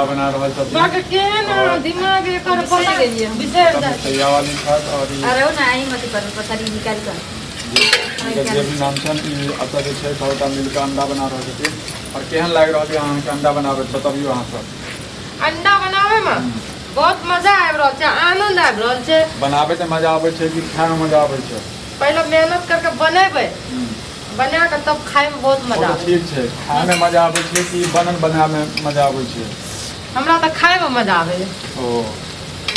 बना रहा सब्जी बाकी के ना दिमाग एकर पता गेलिए बिसर जा तैयार वाली खात और अरे वो नहीं मत करो पथरी निकाल कर जे भी नाम छन ई अता जे छै सबटा मिल के अंडा बना रहल छै और केहन लाग रहल है अहाँ के अंडा बनाबे बताबियो अहाँ सब अंडा बनावे में बहुत मजा आबि रहल छै आनंद आबि रहल छै बनाबे त मजा आबै छै कि खाए में मजा आबै छै पहले मेहनत करके बनेबै बना के तब खाए में बहुत मजा आबै ठीक छै खाए में मजा आबै छै कि बनल बनाए में मजा आबै छै हमरा त खाए में मजा आवे ओ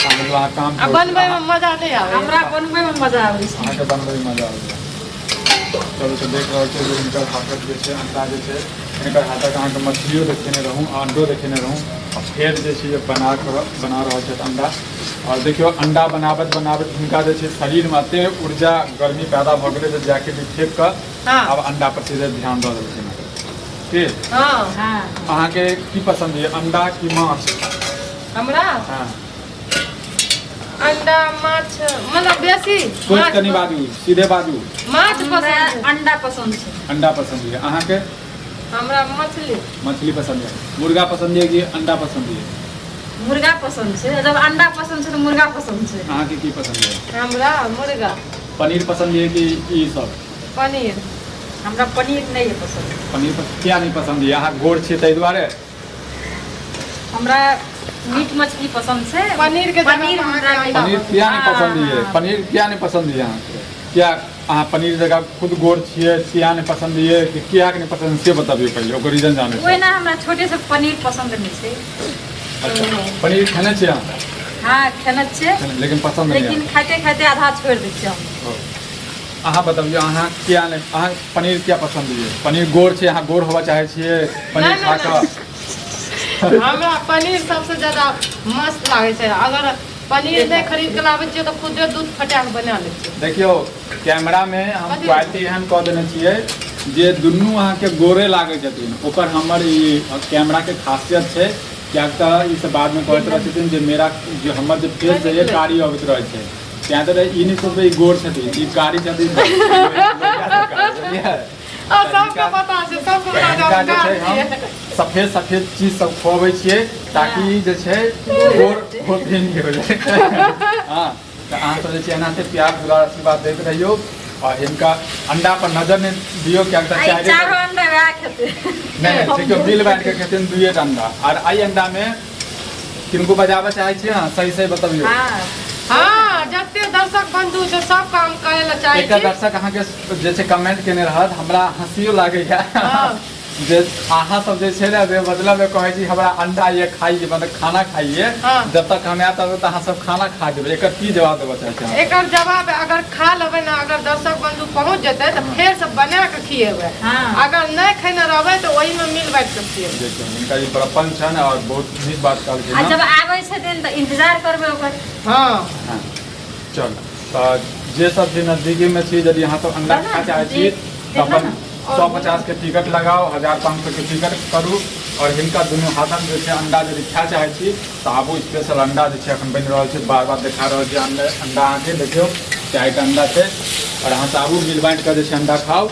मतलब अहाँ काम आ बनबै में मजा नहीं आवे हमरा बनबै में मजा आबै छै अहाँ के बनबै में मजा आबै चलो तो देख रहल छै जे इनकर हाथक जे छै अंडा जे छै इनकर हाथक अहाँ के मछलियो देखेने रहूँ अंडो देखेने रहूँ और फेर जे छै बना रहल छै अंडा और देखियो अंडा बनाबत बनाबत हुनका जे छै शरीर में एते ऊर्जा गर्मी पैदा भऽ गेलै जे जाके भी फेंक कऽ अब अंडा पर सीधे ध्यान दऽ देलखिन की हां हां अहाँ के की पसंद है अंडा की माछ हमरा हां अंडा माछ मतलब बेसी सोच कनी बाजू सीधे बाजू माछ पसंद अंडा पसंद छै अंडा पसंद है अहाँ के हमरा मछली मछली पसंद है मुर्गा पसंद है कि अंडा पसंद है मुर्गा पसंद छै जब अंडा पसंद छै तो मुर्गा पसंद छै अहाँ के की पसंद है हमरा मुर्गा पनीर पसंद है कि ई सब पनीर हमरा पनीर नहीं है पसंद पनीर क्या नहीं पसंद है अहाँ गोड़ छै ताहि दुआरे हमरा मीट मछली पसंद छै पनीर के पनीर हमरा नहीं पनीर क्या नहीं पसंद है पनीर क्या नहीं पसंद है अहाँ के क्या अहाँ पनीर जगह खुद गोड़ छियै क्या नहीं पसंद है कि क्या नहीं पसंद से बताबियो पहले ओकर रीजन जाने ओए ना हमरा छोटे से पनीर पसंद नहीं छै अच्छा पनीर खेने छियै अहाँ हाँ खेने छै लेकिन पसंद नहीं लेकिन खाते खाते आधा छोड़ दै छियै हम अहाँ बताबियो अहाँ क्या नहीं अहाँ पनीर क्या पसंद है पनीर गोड़ छै अहाँ गोड़ होबा चाहे छियै पनीर खा कऽ हमरा पनीर सबसे ज्यादा मस्त लागे छै अगर पनीर नहीं खरीद के लाबे छियै तो खुदे दूध फटा के बना लै छियै देखियो कैमरा में हम क्वालिटी एहन कऽ देने छियै जे दुनू अहाँ के गोरे लागे छथिन ओकर हमर ई कैमरा के खासियत छै क्या तऽ ई सब बाद में कहैत रहै छथिन जे मेरा जो हमर जे फेस है कारी अबैत रहै छै क्या तऽ ई नहीं सोचबै ई गोर छथिन ई कारी छथिन और सबके पता छै सबके पता छै सफेद सफेद चीज सब खुआबै छियै ताकि जे छै गोर भेन के हो जाए हाँ तऽ अहाँ सब जे छै एना से प्यार दुलार आशीर्वाद दैत रहियो और इनका अंडा पर नजर नहीं दियो क्या चारो अंडा वएह खेते नहीं देखियो मिल बांट के खेते दुए अंडा और आई अंडा में किनको बजाबे चाहे छियै ना सही सही बताबियो हाँ जते दर्शक बंधु छै सब काम करे ला चाहे एक दर्शक अहाँ के जे छै कमेंट केने रहत हमरा हंसियो लागे है जे अहाँ सब जे छै ना मतलब कहै छी हमरा अंडा ये खाइए मतलब खाना खाइए जब तक हम आयत तब तक अहाँ सब खाना खा देबै एकर की जवाब देबऽ चाहै छी एकर जवाब अगर खा लेबै ना अगर दर्शक बंधु पहुंच जेतै तो फेर से बना के खिएबै अगर नहीं खैने रहबै तो वही में मिल बांट के खिएबै देखियो इनका ये बड़प्पन छै ना और बहुत नीक बात कहल छै आ जब आबै छथिन त इंतजार करबै ओकर हां चल जे सब जे नजदीकी में छी यदि अहाँ सब अंडा खा चाहे छी तो अपन 150 के टिकट लगाओ 1500 के टिकट करू और हिनका दुनू हाथन जे छै अंडा यदि खाए चाहे छी तो आबू स्पेशल अंडा जे छै अखन बनि रहल छै बार बार देखा रहल छै अंडा अहाँ के देखियो चाहे अंडा छै और अहाँ से आबू मिल बांट के जे छै अंडा खाओ